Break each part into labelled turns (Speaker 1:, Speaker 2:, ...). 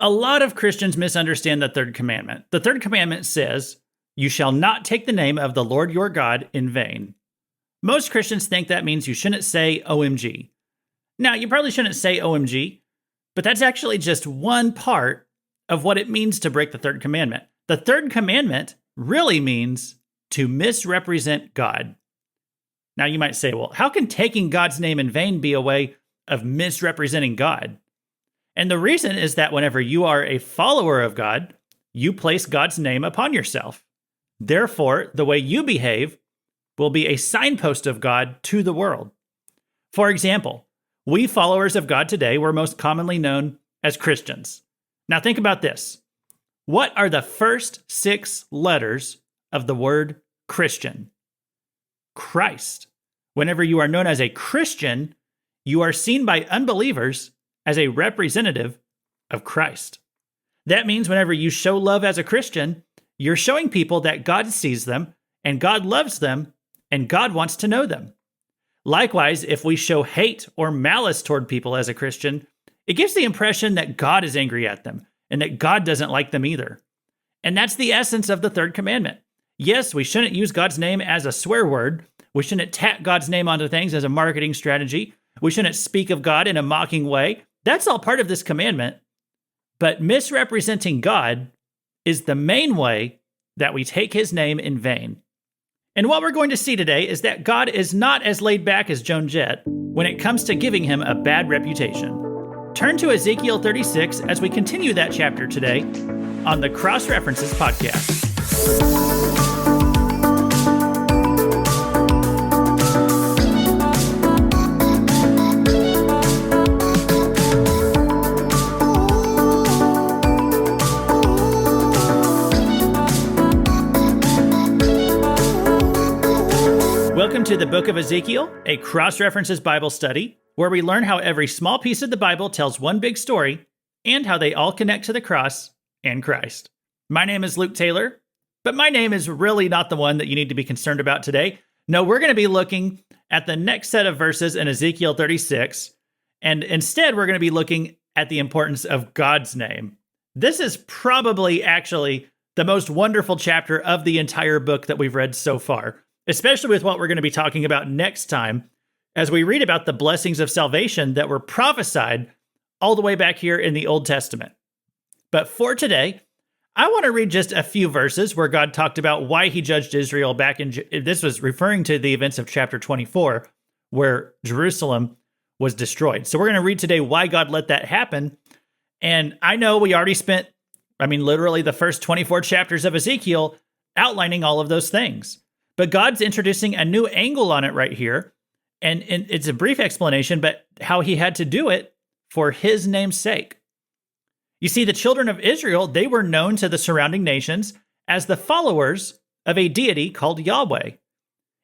Speaker 1: A lot of Christians misunderstand the third commandment. The third commandment says, "You shall not take the name of the Lord your God in vain." Most Christians think that means you shouldn't say OMG. Now, you probably shouldn't say OMG, but that's actually just one part of what it means to break the third commandment. The third commandment really means to misrepresent God. Now, you might say, well, how can taking God's name in vain be a way of misrepresenting God? And the reason is that whenever you are a follower of God, you place God's name upon yourself. Therefore, the way you behave will be a signpost of God to the world. For example, we followers of God today were most commonly known as Christians. Now think about this. What are the first 6 letters of the word Christian? Christ. Whenever you are known as a Christian, you are seen by unbelievers as a representative of Christ. That means whenever you show love as a Christian, you're showing people that God sees them and God loves them and God wants to know them. Likewise, if we show hate or malice toward people as a Christian, it gives the impression that God is angry at them and that God doesn't like them either. And that's the essence of the third commandment. Yes, we shouldn't use God's name as a swear word. We shouldn't tack God's name onto things as a marketing strategy. We shouldn't speak of God in a mocking way. That's all part of this commandment. But misrepresenting God is the main way that we take his name in vain. And what we're going to see today is that God is not as laid back as Joan Jett when it comes to giving him a bad reputation. Turn to Ezekiel 36 as we continue that chapter today on the Cross References podcast. Welcome to the Book of Ezekiel, a Cross References Bible study, where we learn how every small piece of the Bible tells one big story and how they all connect to the cross and Christ. My name is Luke Taylor, but my name is really not the one that you need to be concerned about today. No, we're going to be looking at the next set of verses in Ezekiel 36, and instead we're going to be looking at the importance of God's name. This is probably actually the most wonderful chapter of the entire book that we've read so far, especially with what we're going to be talking about next time as we read about the blessings of salvation that were prophesied all the way back here in the Old Testament. But for today, I want to read just a few verses where God talked about why he judged Israel back in, this was referring to the events of chapter 24, where Jerusalem was destroyed. So we're going to read today why God let that happen. And I know we already spent, literally the first 24 chapters of Ezekiel outlining all of those things. But God's introducing a new angle on it right here. And it's a brief explanation, but how he had to do it for his name's sake. You see, the children of Israel, they were known to the surrounding nations as the followers of a deity called Yahweh.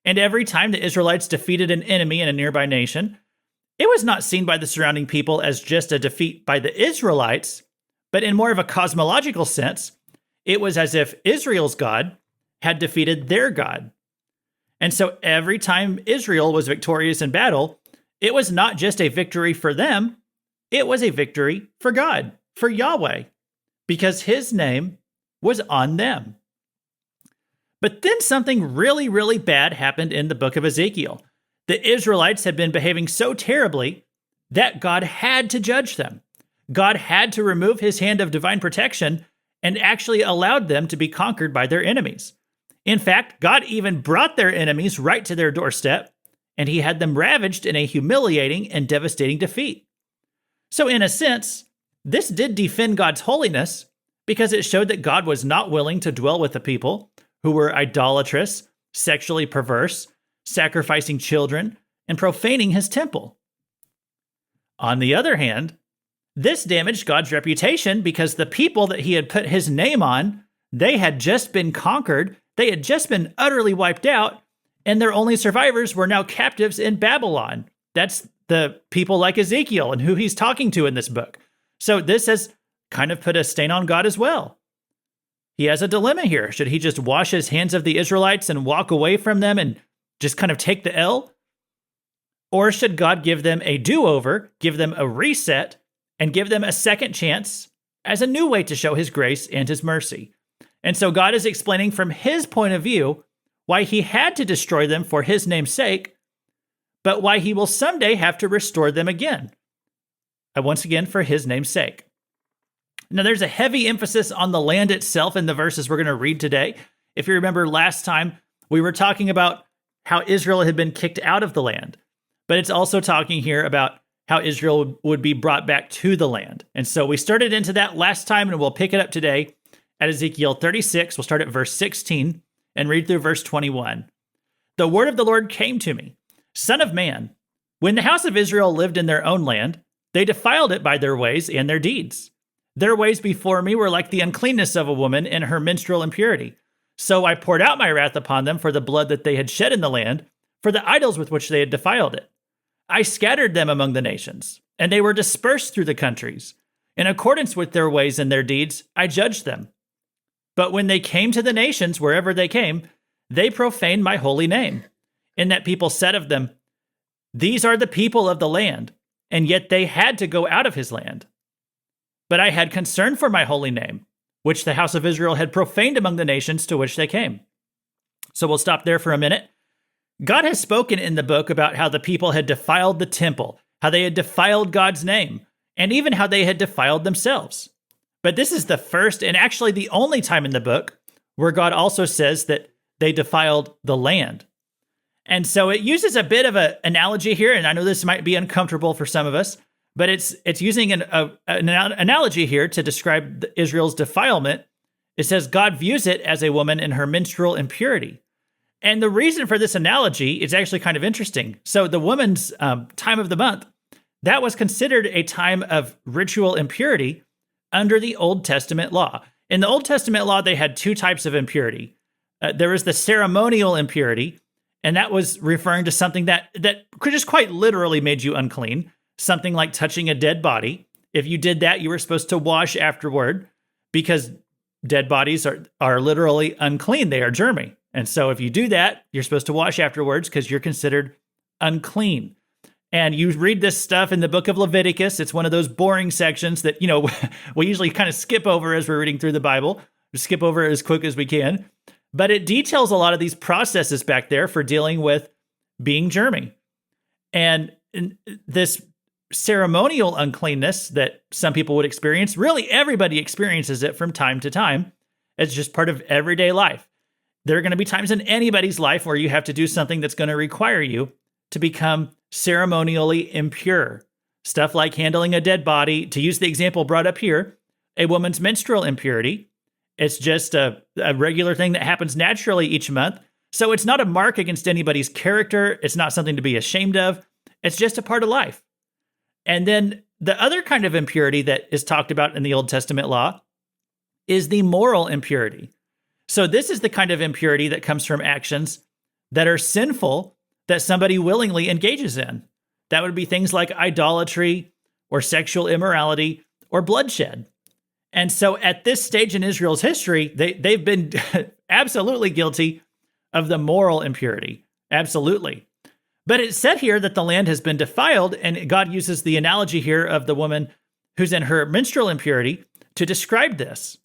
Speaker 1: And every time the Israelites defeated an enemy in a nearby nation, it was not seen by the surrounding people as just a defeat by the Israelites, but in more of a cosmological sense, it was as if Israel's God had defeated their God. And so every time Israel was victorious in battle, it was not just a victory for them, it was a victory for God, for Yahweh, because his name was on them. But then something really, really bad happened in the book of Ezekiel. The Israelites had been behaving so terribly that God had to judge them. God had to remove his hand of divine protection and actually allowed them to be conquered by their enemies. In fact, God even brought their enemies right to their doorstep, and he had them ravaged in a humiliating and devastating defeat. So in a sense, this did defend God's holiness because it showed that God was not willing to dwell with the people who were idolatrous, sexually perverse, sacrificing children, and profaning his temple. On the other hand, this damaged God's reputation because the people that he had put his name on, they had just been conquered. They had just been utterly wiped out, and their only survivors were now captives in Babylon. That's the people like Ezekiel and who he's talking to in this book. So this has kind of put a stain on God as well. He has a dilemma here. Should he just wash his hands of the Israelites and walk away from them and just kind of take the L? Or should God give them a do-over, give them a reset, and give them a second chance as a new way to show his grace and his mercy. And so God is explaining from his point of view why he had to destroy them for his name's sake, but why he will someday have to restore them again. And once again, for his name's sake. Now, there's a heavy emphasis on the land itself in the verses we're going to read today. If you remember last time, we were talking about how Israel had been kicked out of the land, but it's also talking here about how Israel would be brought back to the land. And so we started into that last time, and we'll pick it up today at Ezekiel 36. We'll start at verse 16 and read through verse 21. The word of the Lord came to me, Son of man, when the house of Israel lived in their own land, they defiled it by their ways and their deeds. Their ways before me were like the uncleanness of a woman in her menstrual impurity. So I poured out my wrath upon them for the blood that they had shed in the land, for the idols with which they had defiled it. I scattered them among the nations, and they were dispersed through the countries. In accordance with their ways and their deeds, I judged them. But when they came to the nations, wherever they came, they profaned my holy name, in that people said of them, These are the people of the land, and yet they had to go out of his land. But I had concern for my holy name, which the house of Israel had profaned among the nations to which they came. So we'll stop there for a minute. God has spoken in the book about how the people had defiled the temple, how they had defiled God's name, and even how they had defiled themselves. But this is the first and actually the only time in the book where God also says that they defiled the land. And so it uses a bit of an analogy here, and I know this might be uncomfortable for some of us, but it's using an analogy here to describe Israel's defilement. It says God views it as a woman in her menstrual impurity. And the reason for this analogy is actually kind of interesting. So the woman's time of the month, that was considered a time of ritual impurity under the Old Testament law. In the Old Testament law, they had two types of impurity. There was the ceremonial impurity, and that was referring to something that just quite literally made you unclean, something like touching a dead body. If you did that, you were supposed to wash afterward because dead bodies are literally unclean. They are germy. And so if you do that, you're supposed to wash afterwards because you're considered unclean. And you read this stuff in the book of Leviticus. It's one of those boring sections that, we usually kind of skip over as we're reading through the Bible. Just skip over it as quick as we can. But it details a lot of these processes back there for dealing with being germy. And this ceremonial uncleanness that some people would experience, really everybody experiences it from time to time. It's just part of everyday life. There are going to be times in anybody's life where you have to do something that's going to require you to become ceremonially impure. Stuff like handling a dead body. To use the example brought up here, a woman's menstrual impurity. It's just a regular thing that happens naturally each month. So it's not a mark against anybody's character. It's not something to be ashamed of. It's just a part of life. And then the other kind of impurity that is talked about in the Old Testament law is the moral impurity. So this is the kind of impurity that comes from actions that are sinful that somebody willingly engages in. That would be things like idolatry or sexual immorality or bloodshed. And so at this stage in Israel's history, they've been absolutely guilty of the moral impurity. Absolutely. But it's said here that the land has been defiled, and God uses the analogy here of the woman who's in her menstrual impurity to describe this.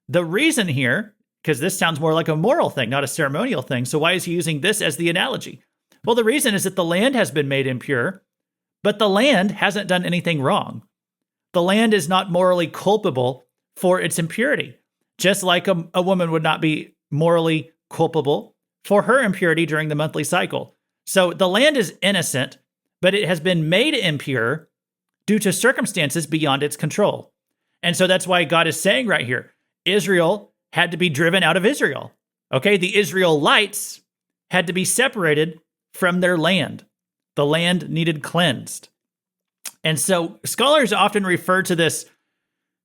Speaker 1: The reason here, because this sounds more like a moral thing, not a ceremonial thing. So why is he using this as the analogy? Well, the reason is that the land has been made impure, but the land hasn't done anything wrong. The land is not morally culpable for its impurity, just like a woman would not be morally culpable for her impurity during the monthly cycle. So the land is innocent, but it has been made impure due to circumstances beyond its control. And so that's why God is saying right here, Israel had to be driven out of Israel. Okay, the Israelites had to be separated from their land. The land needed cleansed. And so scholars often refer to this,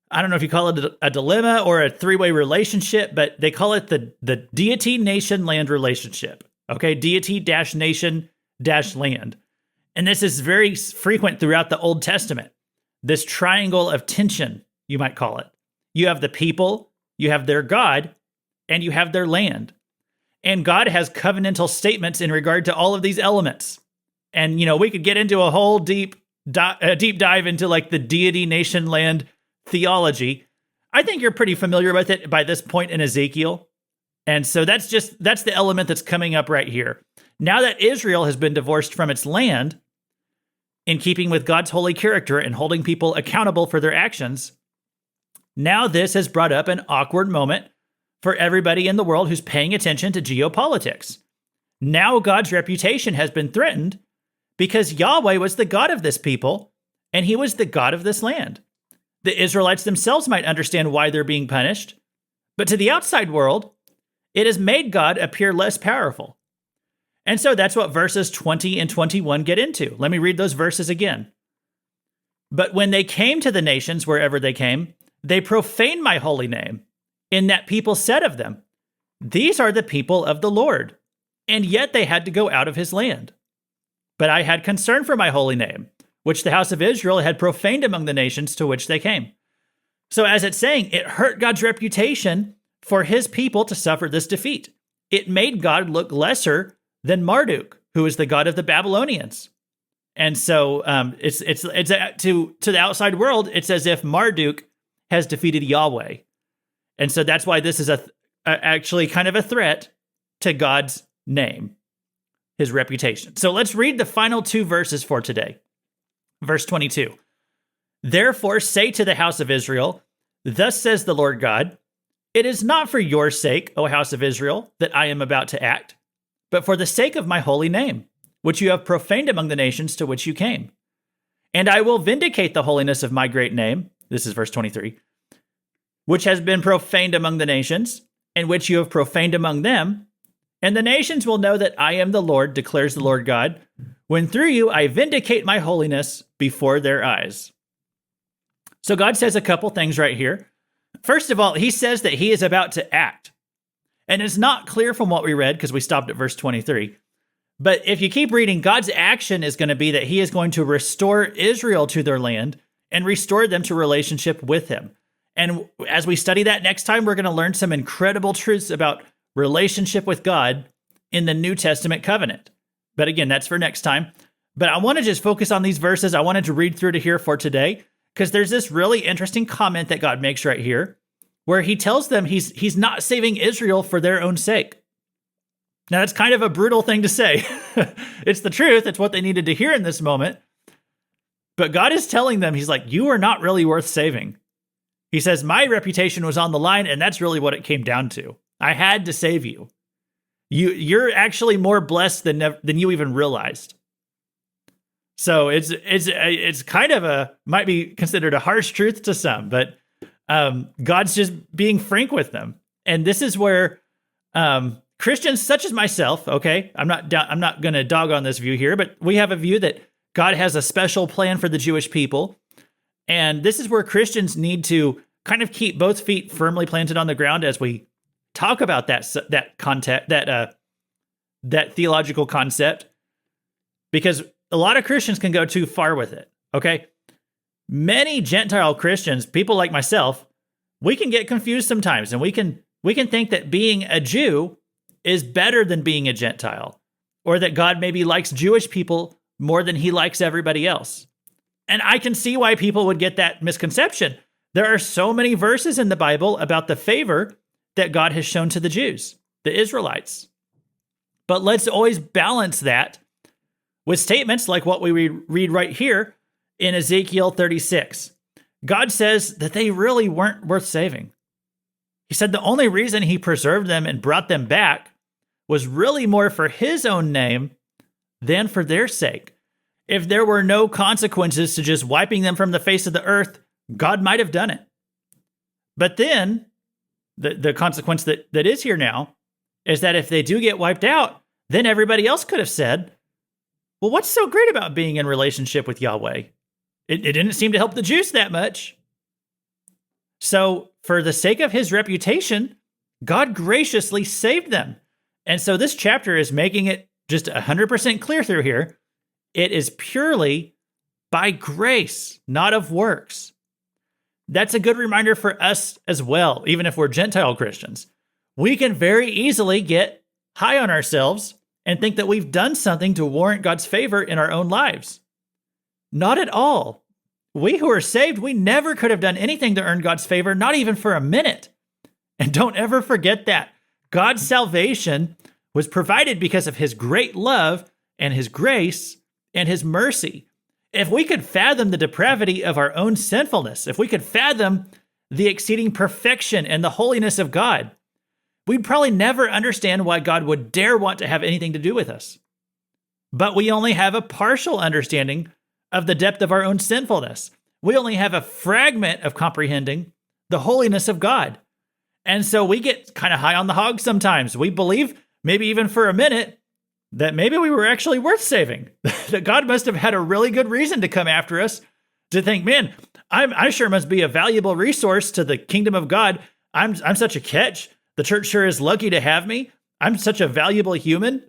Speaker 1: I don't know if you call it a dilemma or a three-way relationship, but they call it the deity-nation-land relationship. Okay, deity-nation-land. And this is very frequent throughout the Old Testament. This triangle of tension, you might call it. You have the people, you have their God, and you have their land. And God has covenantal statements in regard to all of these elements. And, we could get into a whole deep dive into like the deity, nation, land theology. I think you're pretty familiar with it by this point in Ezekiel. And so that's the element that's coming up right here. Now that Israel has been divorced from its land, in keeping with God's holy character and holding people accountable for their actions, now this has brought up an awkward moment for everybody in the world who's paying attention to geopolitics. Now God's reputation has been threatened because Yahweh was the God of this people, and he was the God of this land. The Israelites themselves might understand why they're being punished, but to the outside world, it has made God appear less powerful. And so that's what verses 20 and 21 get into. Let me read those verses again. But when they came to the nations, wherever they came, they profaned my holy name, in that people said of them, "These are the people of the Lord," and yet they had to go out of his land. But I had concern for my holy name, which the house of Israel had profaned among the nations to which they came. So as it's saying, it hurt God's reputation for his people to suffer this defeat. It made God look lesser than Marduk, who is the god of the Babylonians. And so it's to the outside world, it's as if Marduk has defeated Yahweh. And so that's why this is actually kind of a threat to God's name, his reputation. So let's read the final two verses for today. Verse 22. Therefore say to the house of Israel, thus says the Lord God, it is not for your sake, O house of Israel, that I am about to act, but for the sake of my holy name, which you have profaned among the nations to which you came. And I will vindicate the holiness of my great name, this is verse 23, which has been profaned among the nations, and which you have profaned among them. And the nations will know that I am the Lord, declares the Lord God, when through you I vindicate my holiness before their eyes. So God says a couple things right here. First of all, he says that he is about to act. And it's not clear from what we read, because we stopped at verse 23. But if you keep reading, God's action is going to be that he is going to restore Israel to their land and restore them to relationship with him. And as we study that next time, we're going to learn some incredible truths about relationship with God in the New Testament covenant. But again, that's for next time. But I want to just focus on these verses. I wanted to read through to here for today, because there's this really interesting comment that God makes right here, where he tells them he's not saving Israel for their own sake. Now, that's kind of a brutal thing to say. It's the truth. It's what they needed to hear in this moment. But God is telling them, he's like, you are not really worth saving. He says, my reputation was on the line, and that's really what it came down to. I had to save you. You're actually more blessed than you even realized. So it's kind of might be considered a harsh truth to some, but God's just being frank with them. And this is where Christians such as myself, okay, I'm not going to dog on this view here, but we have a view that God has a special plan for the Jewish people. And this is where Christians need to kind of keep both feet firmly planted on the ground as we talk about that context, that theological concept, because a lot of Christians can go too far with it. Okay, many Gentile Christians, people like myself, we can get confused sometimes, and we can think that being a Jew is better than being a Gentile, or that God maybe likes Jewish people more than he likes everybody else. And I can see why people would get that misconception. There are so many verses in the Bible about the favor that God has shown to the Jews, the Israelites. But let's always balance that with statements like what we read right here in Ezekiel 36. God says that they really weren't worth saving. He said the only reason he preserved them and brought them back was really more for his own name than for their sake. If there were no consequences to just wiping them from the face of the earth, God might have done it. But then the consequence that is here now is that if they do get wiped out, then everybody else could have said, well, what's so great about being in relationship with Yahweh? It didn't seem to help the Jews that much. So for the sake of his reputation, God graciously saved them. And so this chapter is making it just 100% clear through here. It is purely by grace, not of works. That's a good reminder for us as well, even if we're Gentile Christians. We can very easily get high on ourselves and think that we've done something to warrant God's favor in our own lives. Not at all. We who are saved, we never could have done anything to earn God's favor, not even for a minute. And don't ever forget that. God's salvation was provided because of his great love and his grace and his mercy. If we could fathom the depravity of our own sinfulness, if we could fathom the exceeding perfection and the holiness of God, we'd probably never understand why God would dare want to have anything to do with us. But we only have a partial understanding of the depth of our own sinfulness. We only have a fragment of comprehending the holiness of God. And so we get kind of high on the hog sometimes. We believe, maybe even for a minute, that maybe we were actually worth saving. That God must have had a really good reason to come after us, to think, man, I sure must be a valuable resource to the kingdom of God. I'm such a catch. The church sure is lucky to have me. I'm such a valuable human.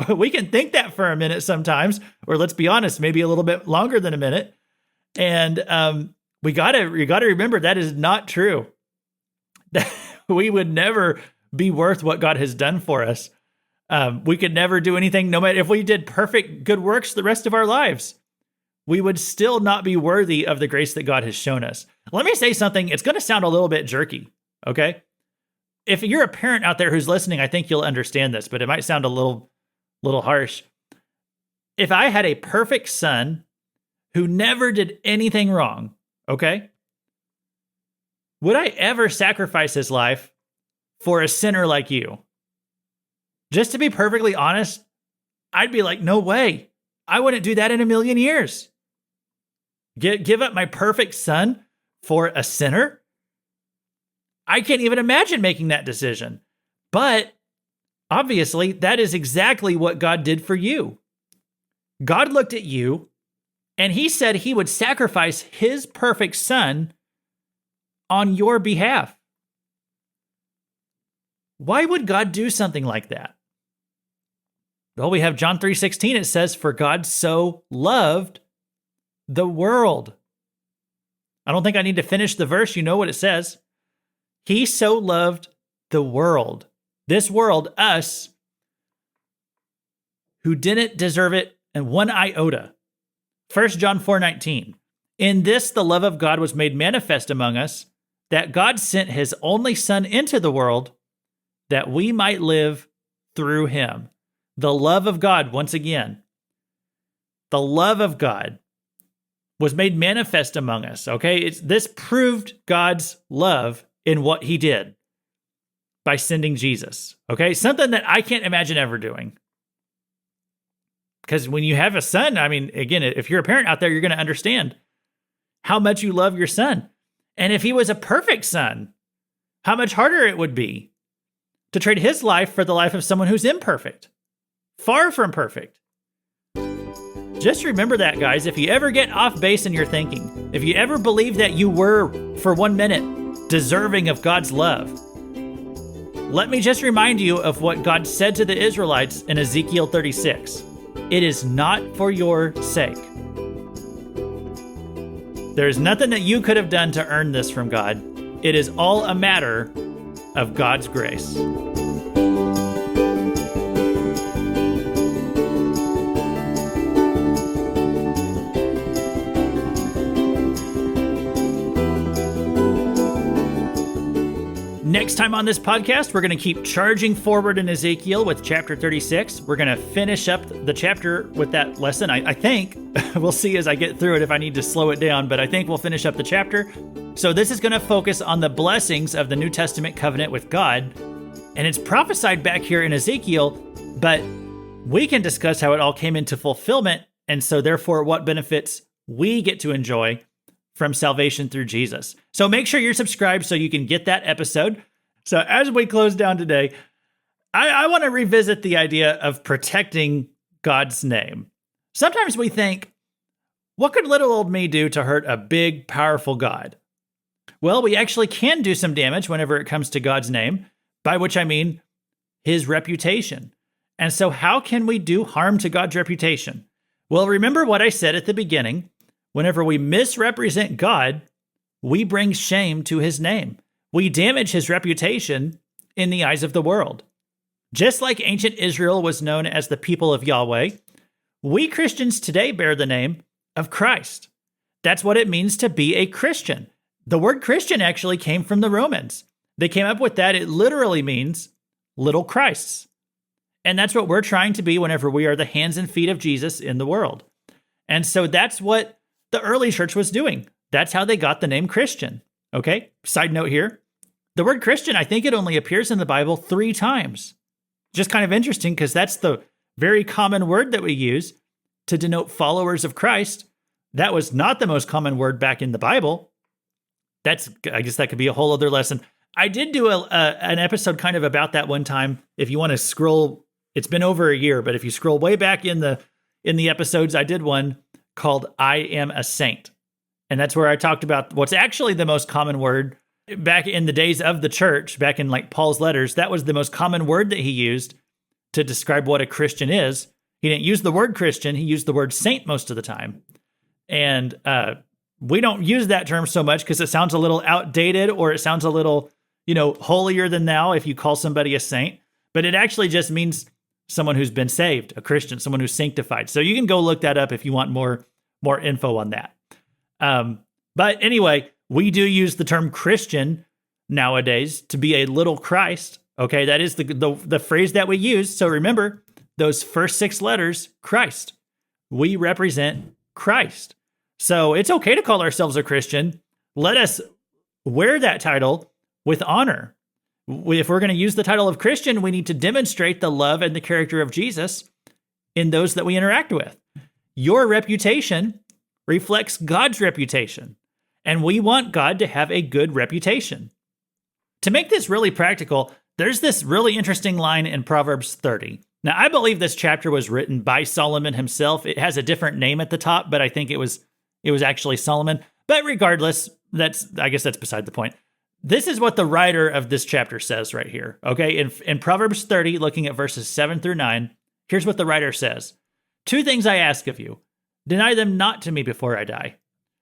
Speaker 1: We can think that for a minute sometimes, or let's be honest, maybe a little bit longer than a minute. And we gotta remember that is not true. We would never be worth what God has done for us. We could never do anything, no matter if we did perfect good works the rest of our lives. We would still not be worthy of the grace that God has shown us. Let me say something. It's going to sound a little bit jerky, okay? If you're a parent out there who's listening, I think you'll understand this, but it might sound a little harsh. If I had a perfect son who never did anything wrong, okay? Would I ever sacrifice his life for a sinner like you? Just to be perfectly honest, I'd be like, no way. I wouldn't do that in a million years. Give up my perfect son for a sinner? I can't even imagine making that decision. But obviously, that is exactly what God did for you. God looked at you and he said he would sacrifice his perfect son on your behalf. Why would God do something like that? Well, we have John 3:16. It says, "For God so loved the world." I don't think I need to finish the verse. You know what it says. He so loved the world. This world, us, who didn't deserve it in one iota. 1 John 4:19. In this, the love of God was made manifest among us, that God sent his only Son into the world that we might live through him. The love of God, once again, the love of God was made manifest among us, okay? This proved God's love in what he did by sending Jesus, okay? Something that I can't imagine ever doing. Because when you have a son, I mean, again, if you're a parent out there, you're going to understand how much you love your son. And if he was a perfect son, how much harder it would be to trade his life for the life of someone who's imperfect, far from perfect. Just remember that, guys. If you ever get off base in your thinking, if you ever believe that you were, for 1 minute, deserving of God's love, let me just remind you of what God said to the Israelites in Ezekiel 36. It is not for your sake. There is nothing that you could have done to earn this from God. It is all a matter of God's grace. Next time on this podcast, we're going to keep charging forward in Ezekiel with chapter 36. We're going to finish up the chapter with that lesson. I think. We'll see as I get through it if I need to slow it down, but I think we'll finish up the chapter. So this is going to focus on the blessings of the New Testament covenant with God. And it's prophesied back here in Ezekiel, but we can discuss how it all came into fulfillment. And so therefore, what benefits we get to enjoy from salvation through Jesus. So make sure you're subscribed so you can get that episode. So as we close down today, I want to revisit the idea of protecting God's name. Sometimes we think, what could little old me do to hurt a big, powerful God? Well, we actually can do some damage whenever it comes to God's name, by which I mean his reputation. And so how can we do harm to God's reputation? Well, remember what I said at the beginning. Whenever we misrepresent God, we bring shame to his name. We damage his reputation in the eyes of the world. Just like ancient Israel was known as the people of Yahweh, we Christians today bear the name of Christ. That's what it means to be a Christian. The word Christian actually came from the Romans. They came up with that. It literally means little Christs. And that's what we're trying to be whenever we are the hands and feet of Jesus in the world. And so that's what the early church was doing. That's how they got the name Christian. Okay, side note here. The word Christian, I think it only appears in the Bible 3 times. Just kind of interesting because that's the very common word that we use to denote followers of Christ. That was not the most common word back in the Bible. I guess that could be a whole other lesson. I did do an episode kind of about that one time. If you want to scroll, it's been over a year, but if you scroll way back in the episodes, I did one called I Am a Saint. And that's where I talked about what's actually the most common word back in the days of the church, back in like Paul's letters. That was the most common word that he used to describe what a Christian is. He didn't use the word Christian. He used the word saint most of the time. And we don't use that term so much because it sounds a little outdated, or it sounds a little, holier than thou if you call somebody a saint. But it actually just means someone who's been saved, a Christian, someone who's sanctified. So you can go look that up if you want more info on that. But anyway, we do use the term Christian nowadays to be a little Christ. Okay, that is the phrase that we use. So remember those first 6 letters, Christ. We represent Christ. So it's okay to call ourselves a Christian. Let us wear that title with honor. If we're going to use the title of Christian, we need to demonstrate the love and the character of Jesus in those that we interact with. Your reputation reflects God's reputation, and we want God to have a good reputation. To make this really practical, there's this really interesting line in Proverbs 30. Now, I believe this chapter was written by Solomon himself. It has a different name at the top, but I think it was actually Solomon. But regardless, I guess that's beside the point. This is what the writer of this chapter says right here. Okay, in Proverbs 30, looking at verses 7 through 9, here's what the writer says. 2 things I ask of you. Deny them not to me before I die.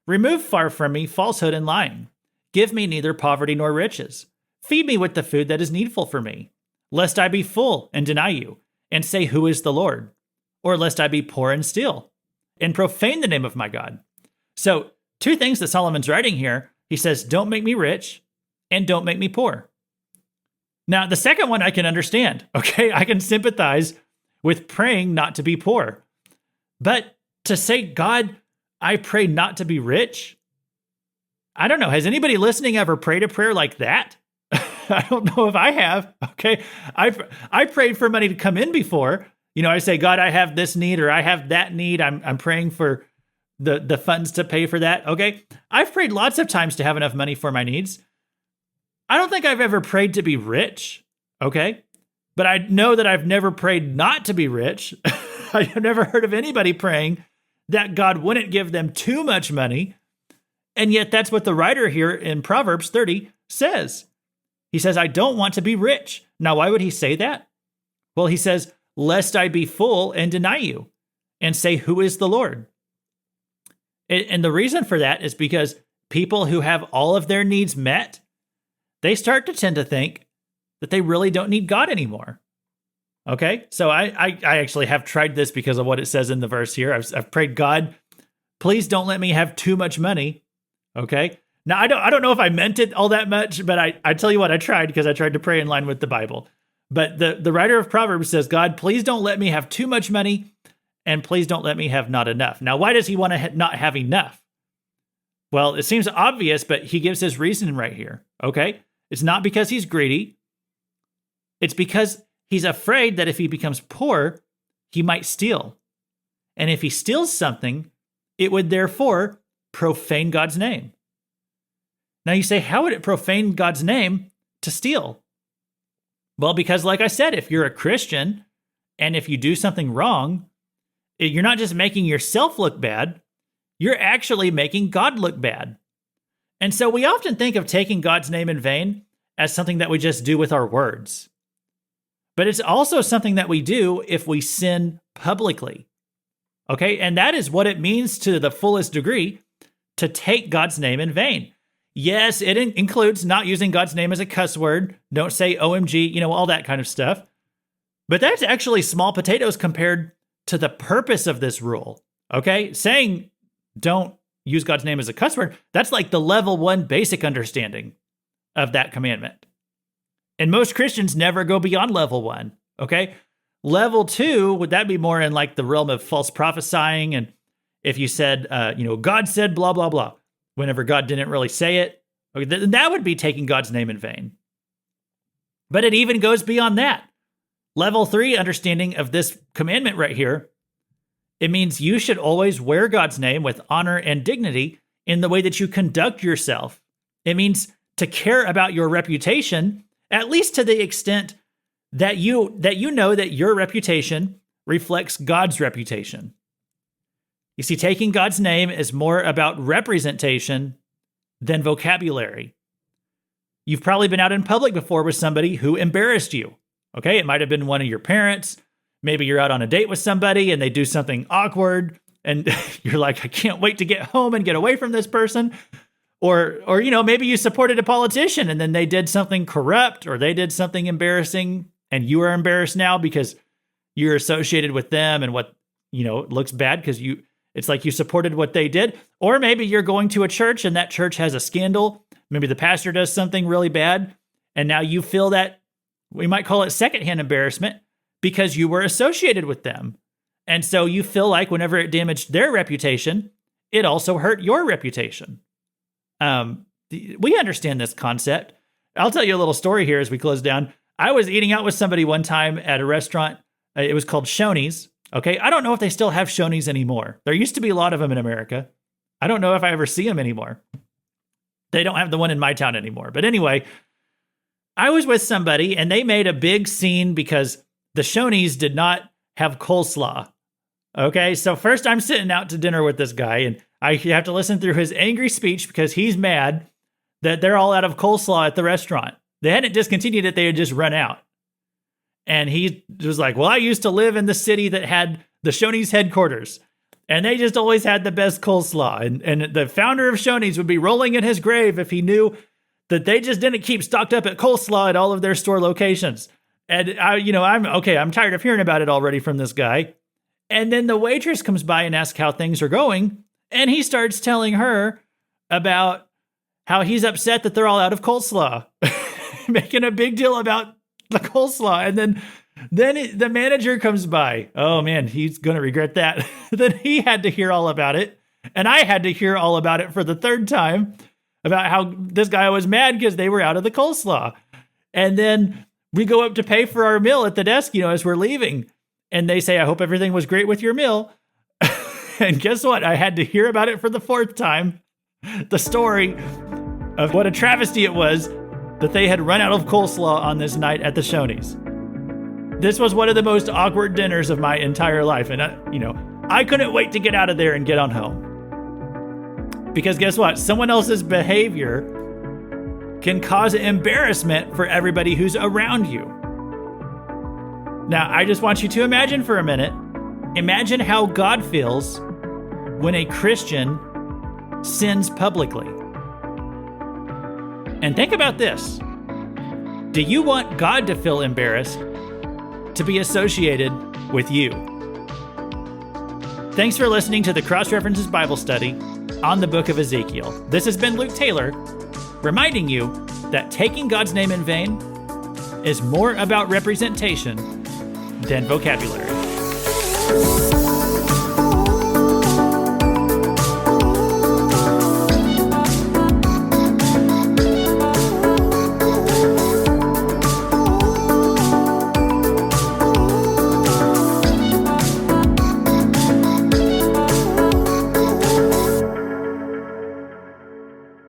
Speaker 1: Remove far from me falsehood and lying. Give me neither poverty nor riches. Feed me with the food that is needful for me, lest I be full and deny you, and say, who is the Lord? Or lest I be poor and steal, and profane the name of my God. So 2 things that Solomon's writing here. He says, don't make me rich, and don't make me poor. Now, the second one I can understand, okay? I can sympathize with praying not to be poor. But to say, God, I pray not to be rich? I don't know. Has anybody listening ever prayed a prayer like that? I don't know if I have, okay? I prayed for money to come in before. I say, God, I have this need, or I have that need. I'm praying for the funds to pay for that, okay? I've prayed lots of times to have enough money for my needs. I don't think I've ever prayed to be rich, okay? But I know that I've never prayed not to be rich. I've never heard of anybody praying that God wouldn't give them too much money. And yet that's what the writer here in Proverbs 30 says. He says, I don't want to be rich. Now, why would he say that? Well, he says, lest I be full and deny you and say, who is the Lord? And the reason for that is because people who have all of their needs met, they start to tend to think that they really don't need God anymore. Okay, so I actually have tried this because of what it says in the verse here. I've prayed, God, please don't let me have too much money. Okay, now I don't know if I meant it all that much, but I tell you what, I tried because I tried to pray in line with the Bible. But the writer of Proverbs says, God, please don't let me have too much money, and please don't let me have not enough. Now, why does he want to not have enough? Well, it seems obvious, but he gives his reason right here. Okay, it's not because he's greedy. It's because he's afraid that if he becomes poor, he might steal. And if he steals something, it would therefore profane God's name. Now you say, how would it profane God's name to steal? Well, because like I said, if you're a Christian and if you do something wrong, you're not just making yourself look bad, you're actually making God look bad. And so we often think of taking God's name in vain as something that we just do with our words. But it's also something that we do if we sin publicly. Okay, and that is what it means to the fullest degree to take God's name in vain. Yes, it includes not using God's name as a cuss word. Don't say OMG, all that kind of stuff. But that's actually small potatoes compared to the purpose of this rule. Okay, saying don't use God's name as a cuss word, that's like the level 1 basic understanding of that commandment. And most Christians never go beyond level 1, okay? Level 2, would that be more in like the realm of false prophesying? And if you said, God said blah, blah, blah, whenever God didn't really say it, okay, then that would be taking God's name in vain. But it even goes beyond that. Level 3 understanding of this commandment right here, it means you should always wear God's name with honor and dignity in the way that you conduct yourself. It means to care about your reputation, at least to the extent that you know that your reputation reflects God's reputation. You see, taking God's name is more about representation than vocabulary. You've probably been out in public before with somebody who embarrassed you. Okay, it might have been one of your parents. Maybe you're out on a date with somebody and they do something awkward and you're like, I can't wait to get home and get away from this person. Or maybe you supported a politician and then they did something corrupt or they did something embarrassing and you are embarrassed now because you're associated with them and what, looks bad because it's like you supported what they did. Or maybe you're going to a church and that church has a scandal. Maybe the pastor does something really bad and now you feel that, we might call it secondhand embarrassment, because you were associated with them. And so you feel like whenever it damaged their reputation, it also hurt your reputation. We understand this concept. I'll tell you a little story here as we close down. I was eating out with somebody one time at a restaurant. It was called Shoney's. Okay, I don't know if they still have Shoney's anymore. There used to be a lot of them in America. I don't know if I ever see them anymore. They don't have the one in my town anymore. But anyway, I was with somebody and they made a big scene because the Shoney's did not have coleslaw. Okay, so first I'm sitting out to dinner with this guy and I have to listen through his angry speech because he's mad that they're all out of coleslaw at the restaurant. They hadn't discontinued it, they had just run out. And he was like, well, I used to live in the city that had the Shoney's headquarters and they just always had the best coleslaw. And the founder of Shoney's would be rolling in his grave if he knew that they just didn't keep stocked up at coleslaw at all of their store locations. And I'm tired of hearing about it already from this guy. And then the waitress comes by and asks how things are going. And he starts telling her about how he's upset that they're all out of coleslaw, making a big deal about the coleslaw. And then the manager comes by. Oh man, he's going to regret that. Then he had to hear all about it. And I had to hear all about it for the third time about how this guy was mad because they were out of the coleslaw. And then we go up to pay for our meal at the desk, as we're leaving. And they say, I hope everything was great with your meal. And guess what? I had to hear about it for the fourth time. The story of what a travesty it was that they had run out of coleslaw on this night at the Shoney's. This was one of the most awkward dinners of my entire life. And, I couldn't wait to get out of there and get on home. Because guess what? Someone else's behavior can cause embarrassment for everybody who's around you. Now, I just want you to imagine for a minute, imagine how God feels when a Christian sins publicly. And think about this. Do you want God to feel embarrassed to be associated with you? Thanks for listening to the Cross References Bible Study on the book of Ezekiel. This has been Luke Taylor, reminding you that taking God's name in vain is more about representation than vocabulary.